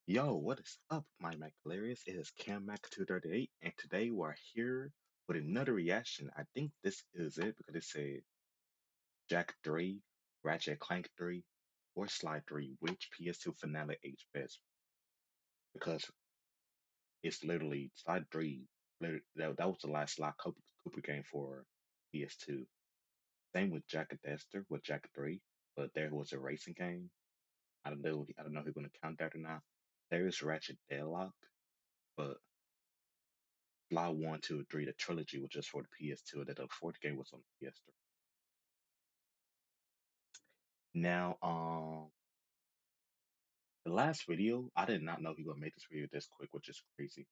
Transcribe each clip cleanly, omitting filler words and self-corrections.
Yo, what is up, my Mac Hilarious? It is Cam Mac 238, and today we're here with another reaction. I think this is it because it said Jack 3, Ratchet Clank 3, or Slide 3, which PS2 finale age best? Because it's literally Slide 3, that was the last Sly Cooper game for PS2. Same with Jack and Dexter with Jack 3, but there was a racing game. I don't know if you're gonna count that or not. There is Ratchet Deadlock, but Fly 1, 2, and 3, the trilogy was just for the PS2, and then the fourth game was on the PS3. Now, the last video, I did not know he would make this video this quick, which is crazy.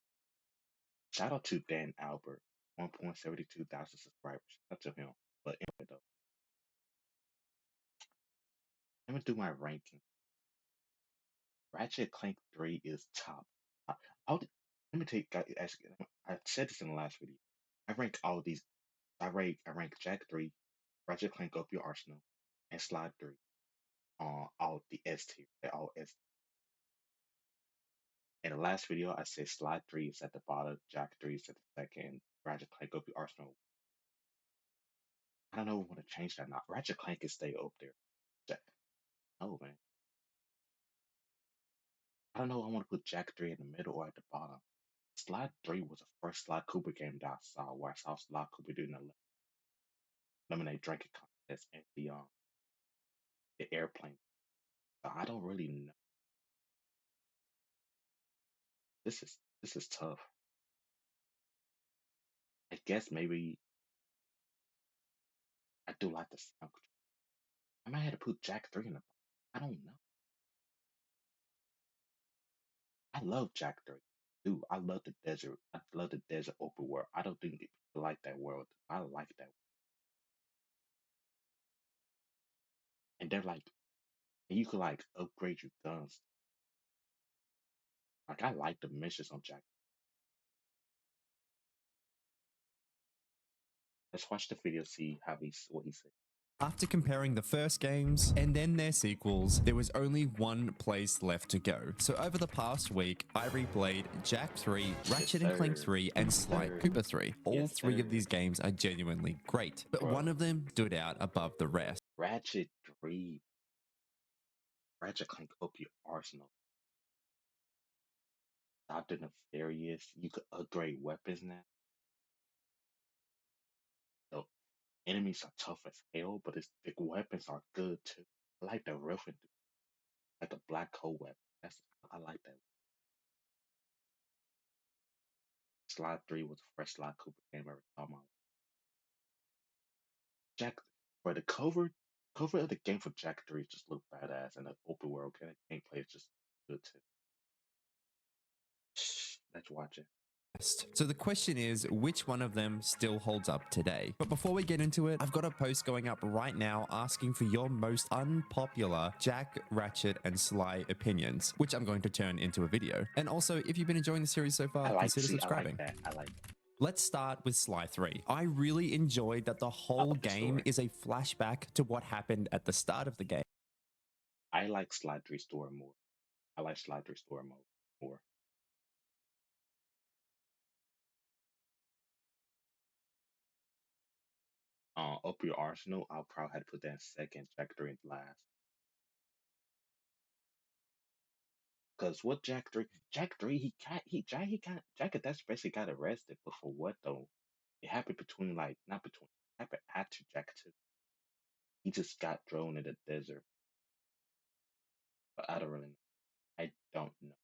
Shout out to Dan Albert, 1.72 thousand subscribers. Shout out to him. But anyway, though, let me do my ranking. Ratchet Clank 3 is top. I, I'll, let me take, I said this in the last video. I rank all of these. I rank Jack 3, Ratchet Clank Up Your Arsenal, and Slide 3 on all the S tier. They're all S. In the last video, I said Slide 3 is at the bottom, Jack 3 is at the second, Ratchet Clank Up Your Arsenal. I don't know if I want to change that now. Ratchet Clank can stay up there. Jack, oh man. I don't know if I want to put Jack 3 in the middle or at the bottom. Slide 3 was the first Sly Cooper game that I saw where I saw Sly Cooper doing the lemonade drinking contest and the airplane. So I don't really know. This is tough. I guess maybe I do like the sound. I might have to put Jack 3 in the bottom. I don't know. I love Jack 3. Dude, I love the desert. I love the desert open world. I don't think that people like that world. I like that. And they're like, and you could like upgrade your guns. Like I like the missions on Jack. Let's watch the video, see how what he said. After comparing the first games and then their sequels, there was only one place left to go. So over the past week, I replayed Jack 3, Ratchet and Clank Sir. 3, and Yes, Sly sir. Cooper 3. All Yes, three of sir. these games are genuinely great, but Bro. one of them stood out above the rest. Ratchet 3. Ratchet Clank up your arsenal. Dr. Nefarious. You could upgrade weapons now. The enemies are tough as hell, but the weapons are good too. I like the riffing, like the black hole weapon. I like that. Slide 3 was the first Sly Cooper game I ever saw my Jack, for the cover of the game for Jack 3 just looked badass, and the open world kind of gameplay is just good too. Let's watch it. So the question is, which one of them still holds up today? But before we get into it, I've got a post going up right now asking for your most unpopular Jack, Ratchet, and Sly opinions, which I'm going to turn into a video. And also, if you've been enjoying the series so far, consider subscribing. I like that. Let's start with Sly 3. I really enjoyed that the whole the game story. is a flashback to what happened at the start of the game. I like Slide 3 story more. I like Slide 3 story mode more. Up your arsenal, I'll probably have to put that in second, Jack 3 in last. Cause what Jack 3, Jack that's basically got arrested, but for what though? It happened between like not between it happened after Jack 2. He just got thrown in the desert. But I don't really know. I don't know.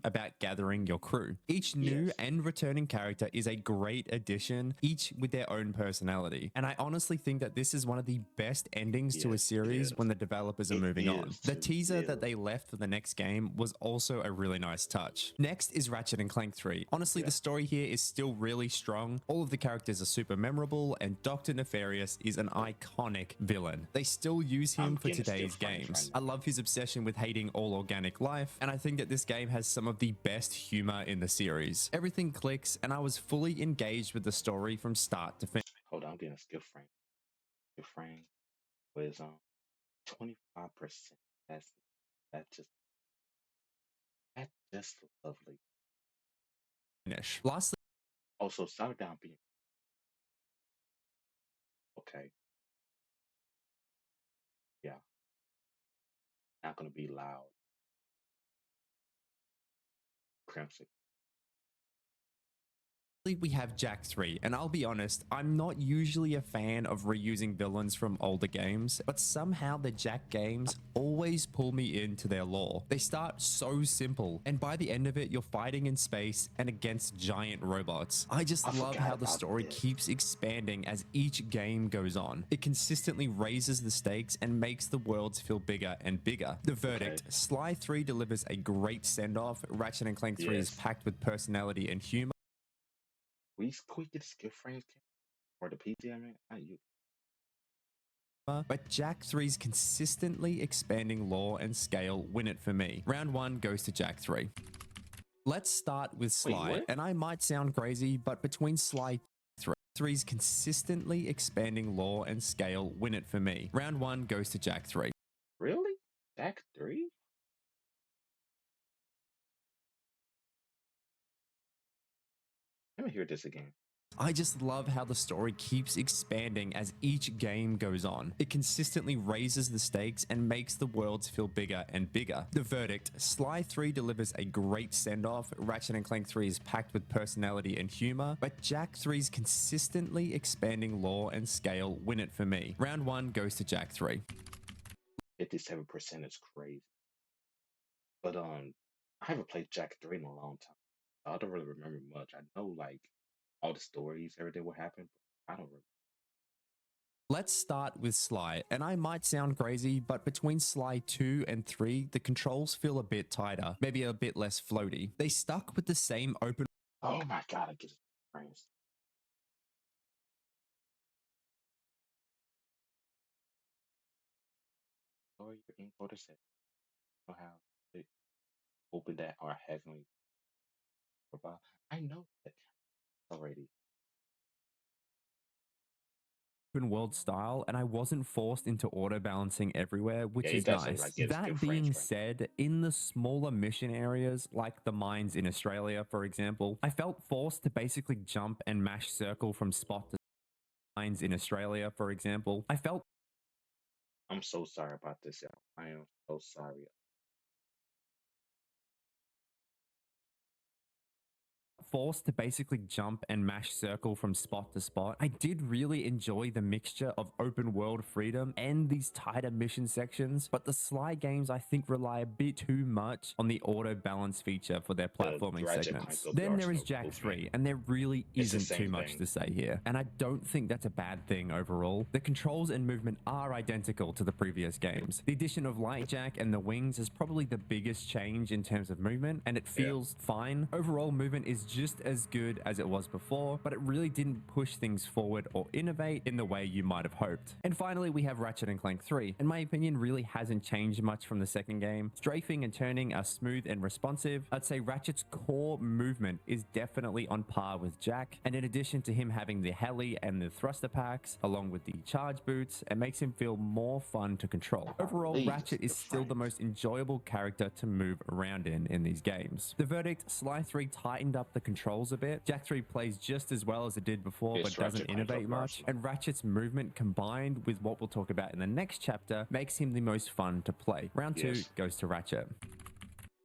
About gathering your crew. Each new Yes. and returning character is a great addition, each with their own personality. And I honestly think that this is one of the best endings to a Yes, it series is. when the developers are It moving on. is The too. teaser that Yeah. they left for the next game was also a really nice touch. Next is Ratchet and Clank 3. Honestly, Yeah. the story here is still really strong. All of the characters are super memorable, and Dr. Nefarious is an iconic villain. They still use him I'm for getting still today's frames games. right I now. love his obsession with hating all organic life, and I think that this game has some of the best humor in the series. Everything clicks, and I was fully engaged with the story from start to finish. Hold on, I'm getting a skill frame. Skill frame was 25%. That's just Just lovely. finish. Lastly, Also, Sour Down being okay. Yeah, not gonna be loud. Crimson. we have Jack 3, and I'll be honest, I'm not usually a fan of reusing villains from older games, but somehow the Jack games always pull me into their lore. They start so simple, and by the end of it, you're fighting in space and against giant robots. I just I love forgot how the about story this. keeps expanding as each game goes on. It consistently raises the stakes and makes the worlds feel bigger and bigger. The Okay. verdict: Sly 3 delivers a great send-off, Ratchet and Clank 3 is Yes. packed with personality and humor, We get skill frames for the PC. I mean, not you. but Jack 3's consistently expanding lore and scale win it for me. Round 1 goes to Jack 3. Let's start with Wait, Sly, what? and I might sound crazy, but between Sly 3's consistently expanding lore and scale win it for me. Round 1 goes to Jack 3. Really? Jack 3? Let me hear this again. I just love how the story keeps expanding as each game goes on. It consistently raises the stakes and makes the worlds feel bigger and bigger. The verdict: Sly 3 delivers a great send-off, Ratchet and Clank 3 is packed with personality and humor, but Jack 3's consistently expanding lore and scale win it for me. Round 1 goes to Jack 3. 57% is crazy. But I haven't played Jack 3 in a long time. I don't really remember much. I know like all the stories, everything what happened, but I don't remember. Let's start with Sly, and I might sound crazy, but between Sly 2 and 3, the controls feel a bit tighter, maybe a bit less floaty. They stuck with the same open Oh my god, I get it. Frames. Or your info to set. Know how to open that or heavenly profile. I know that already. world style, and I wasn't forced into auto balancing everywhere, Yeah, which it is doesn't like nice. get skill That frames being right now. said, in the smaller mission areas, like the mines in Australia, for example, I felt forced to basically jump and mash circle from spot to mines in Australia, for example. I felt I'm so sorry about this, y'all. I am so sorry. forced to basically jump and mash circle from spot to spot. I did really enjoy the mixture of open world freedom and these tighter mission sections, but the Sly games I think rely a bit too much on the auto balance feature for their The platforming Ratchet Clank segments. of the Then there is Arsenal Jack movement. 3, and there really It's the isn't too same much thing. to say here, and I don't think that's a bad thing overall. The controls and movement are identical to the previous games. The addition of Light Jack and the wings is probably the biggest change in terms of movement, and it Yeah. feels fine. Overall movement is just as good as it was before, but it really didn't push things forward or innovate in the way you might have hoped. And finally, we have Ratchet and Clank 3. In my opinion, really hasn't changed much from the second game. Strafing and turning are smooth and responsive. I'd say Ratchet's core movement is definitely on par with Jack, and in addition to him having the heli and the thruster packs, along with the charge boots, it makes him feel more fun to control. Overall, Please, Ratchet is the still the frames. most enjoyable character to move around in these games. The verdict: Sly 3 tightened up the controls a bit. Jack 3 plays just as well as it did before, It's but doesn't Ratchet Clank of innovate the much. Arsenal. And Ratchet's movement combined with what we'll talk about in the next chapter makes him the most fun to play. Round 2 Yes. goes to Ratchet.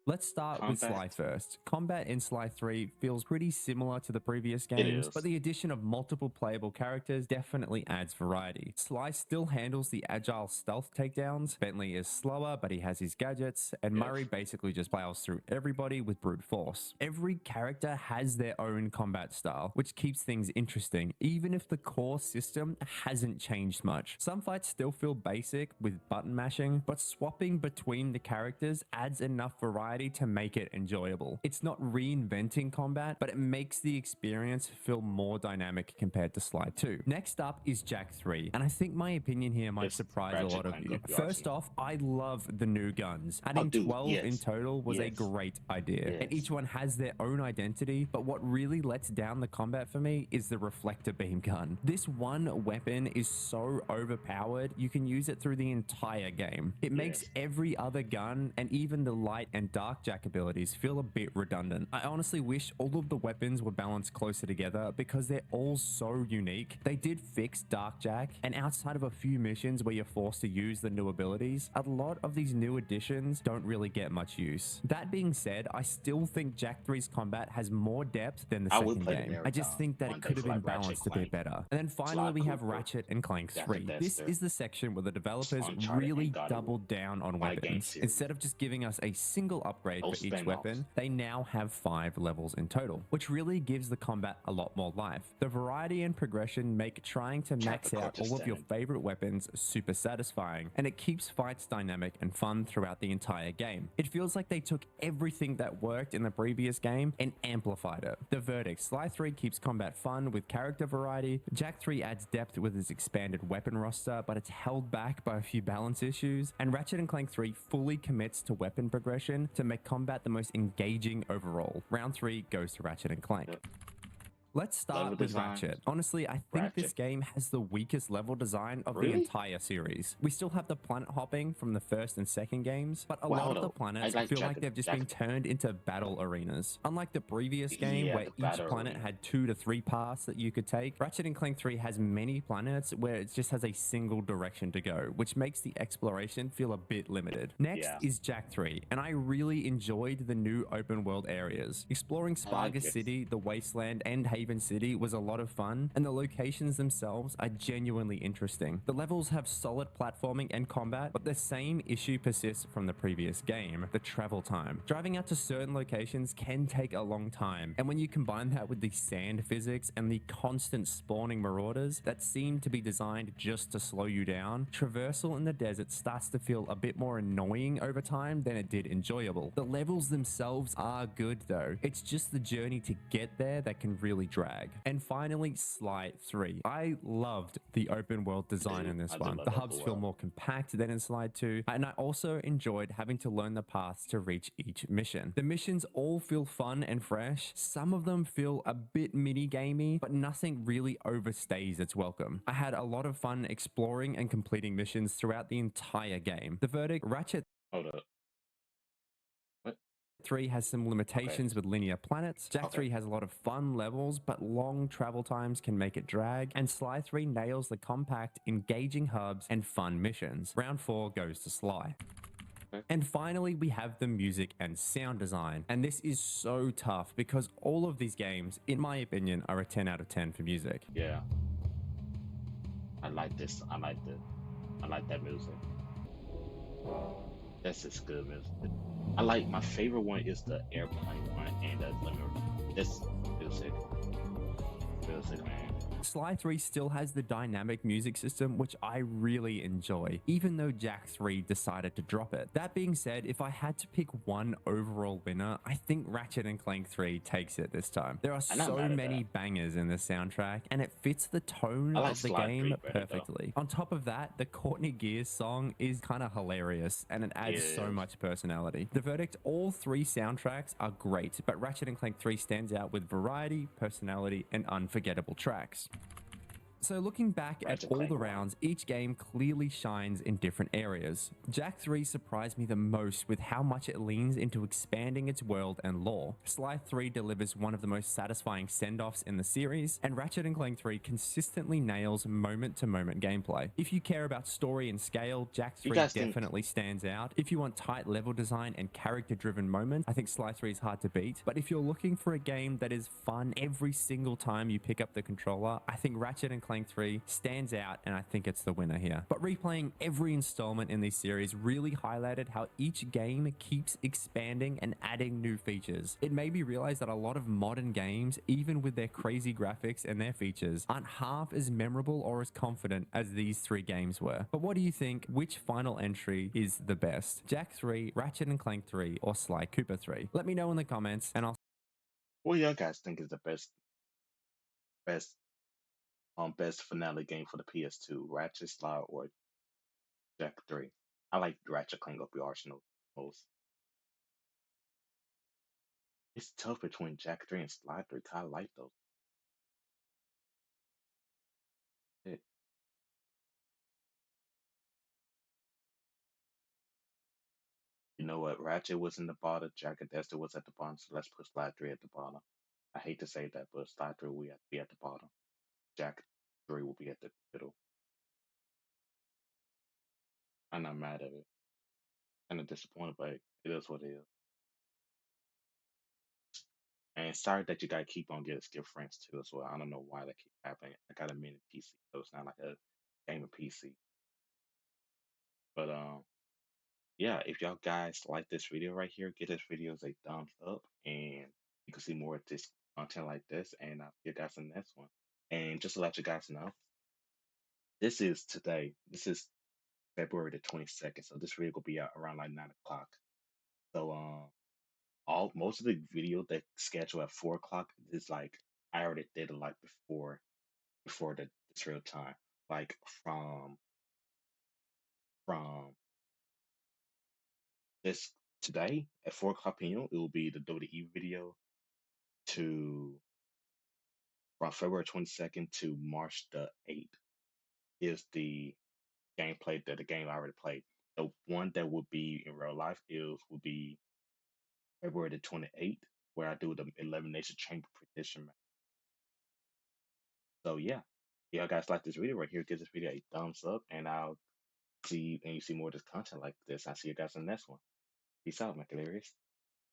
Let's start with Sly Combat. first. Combat in Sly 3 feels pretty similar to the previous It games, but is. the addition of multiple playable characters definitely adds variety. Sly still handles the agile stealth takedowns, Bentley is slower, but he has his gadgets, and Yes. Murray basically just plows through everybody with brute force. Every character has their own combat style, which keeps things interesting, even if the core system hasn't changed much. Some fights still feel basic with button mashing, but swapping between the characters adds enough variety to make it enjoyable. It's not reinventing combat, but it makes the experience feel more dynamic compared to Sly 2. Next up is Jack 3, and I think my opinion here might It's surprise a Ratchet lot of Clank you. of the First Arsenal. off, I love the new guns. Oh, Adding dude, 12 in yes. total was a Yes. great idea, and Yes. each one has their own identity, but what really lets down the combat for me is the reflector beam gun. This one weapon is so overpowered, you can use it through the entire game. It makes Yes. every other gun and even the light and dark Dark Jack abilities feel a bit redundant. I honestly wish all of the weapons were balanced closer together because they're all so unique. They did fix Dark Jack, and outside of a few missions where you're forced to use the new abilities, a lot of these new additions don't really get much use. That being said, I still think Jak 3's combat has more depth than the I would second play the game. I just marathon think that one it day could have for been like Ratchet, balanced a bit Clank, better. And then finally Sly we have Cooper, Ratchet and Clank Jack and 3. This Dexter, is the section where the developers Uncharted, really and God of War. doubled down on My game weapons. series. Instead of just giving us a single upgrade No for each spin-offs. weapon, they now have 5 levels in total, which really gives the combat a lot more life. The variety and progression make trying to max out all of your favorite weapons super satisfying, and it keeps fights dynamic and fun throughout the entire game. It feels like they took everything that worked in the previous game and amplified it. The verdict: Sly 3 keeps combat fun with character variety, Jak 3 adds depth with its expanded weapon roster, but it's held back by a few balance issues, and Ratchet and Clank 3 fully commits to weapon progression to make combat the most engaging overall. Round 3 goes to Ratchet and Clank. Yep. Let's start Level with designs. Ratchet. Honestly, I think this Ratchet. game has the weakest level design of the Really? entire series. We still have the planet hopping from the first and second games, but a Well, lot hold of the up. planets I like feel Jack like they've just Jack- been turned into battle arenas. Unlike the previous game Yeah, where the each battle planet arena. had 2 to 3 paths that you could take, Ratchet and Clank 3 has many planets where it just has a single direction to go, which makes the exploration feel a bit limited. Next Yeah. is Jak 3, and I really enjoyed the new open world areas. Exploring I like Spargus it. City, the Wasteland, and Haven City was a lot of fun, and the locations themselves are genuinely interesting. The levels have solid platforming and combat, but the same issue persists from the previous game: the travel time. Driving out to certain locations can take a long time, and when you combine that with the sand physics and the constant spawning marauders that seem to be designed just to slow you down, traversal in the desert starts to feel a bit more annoying over time than it did enjoyable. The levels themselves are good though, it's just the journey to get there that can really drag. And finally, Sly 3. I loved the open world design in this I do one. love The open hubs feel world. more compact than in Slide 2, and I also enjoyed having to learn the paths to reach each mission. The missions all feel fun and fresh. Some of them feel a bit mini-gamey, but nothing really overstays its welcome. I had a lot of fun exploring and completing missions throughout the entire game. The verdict: Ratchet Hold up. What? 3 has some limitations with linear planets. Jak 3 has a lot of fun levels, but long travel times can make it drag. And Sly 3 nails the compact, engaging hubs and fun missions. Round 4 goes to Sly. And finally, we have the music and sound design. And this is so tough because all of these games, in my opinion, are a 10 out of 10 for music. Yeah. I like this. I like that music. This is good music. I like, my favorite one is the airplane one and the glimmer. This music, man. Sly 3 still has the dynamic music system, which I really enjoy, even though Jak 3 decided to drop it. That being said, if I had to pick one overall winner, I think Ratchet and Clank 3 takes it this time. There are I'm not so mad at many bangers in this soundtrack, and it fits the tone I like of the Sly game 3 better, though. perfectly. On top of that, the Courtney Gears song is kind of hilarious, and it adds so much personality. The verdict: all 3 soundtracks are great, but Ratchet and Clank 3 stands out with variety, personality, and unforgettable tracks. So looking back at Ratchet all Clank the one. rounds, each game clearly shines in different areas. Jak 3 surprised me the most with how much it leans into expanding its world and lore. Sly 3 delivers one of the most satisfying send-offs in the series, and Ratchet and Clank 3 consistently nails moment-to-moment gameplay. If you care about story and scale, Jak 3 definitely stands out. If you want tight level design and character-driven moments, I think Sly 3 is hard to beat. But if you're looking for a game that is fun every single time you pick up the controller, I think Ratchet and Clank 3 stands out, and I think it's the winner here. But replaying every installment in this series really highlighted how each game keeps expanding and adding new features. It made me realize that a lot of modern games, even with their crazy graphics and their features, aren't half as memorable or as confident as these 3 games were. But what do you think? Which final entry is the best? Jak 3, Ratchet and Clank 3, or Sly Cooper 3? Let me know in the comments, and I'll... What do you guys think is the best best finale game for the PS2? Ratchet, Sly, or Jak 3? I like Ratchet Clank Up Your Arsenal most. It's tough between Jak 3 and Sly 3. 'Cause I like those. Shit. You know what? Ratchet was in the bottom. Jack and Dexter was at the bottom. So let's put Slide 3 at the bottom. I hate to say that, but Slide 3 will be at the bottom. Jack 3 will be at the middle. I'm not mad at it. Kind of disappointed, but it is what it is. And sorry that you gotta keep on getting skill friends too as well. I don't know why that keeps happening. I got a mini PC, so it's not like a gaming PC. But yeah, if y'all guys like this video right here, give this video a thumbs up, and you can see more of this content like this. And I'll see you guys in the next one. And just to let you guys know, this is today. This is February the 22nd, so this video will be out around like 9 o'clock. So all most of the video that scheduled at 4 o'clock is like I already did it like before this real time. Like from this today at 4 o'clock p.m. it will be the WWE video to from February 22nd to March the 8th is the gameplay that the game I already played. The one that would be in real life is will be February the 28th, where I do the Elimination Chamber prediction match. So yeah, if y'all guys like this video right here, give this video a thumbs up, and I'll see and you see more of this content like this. I'll see you guys in the next one. Peace out, my hilarious.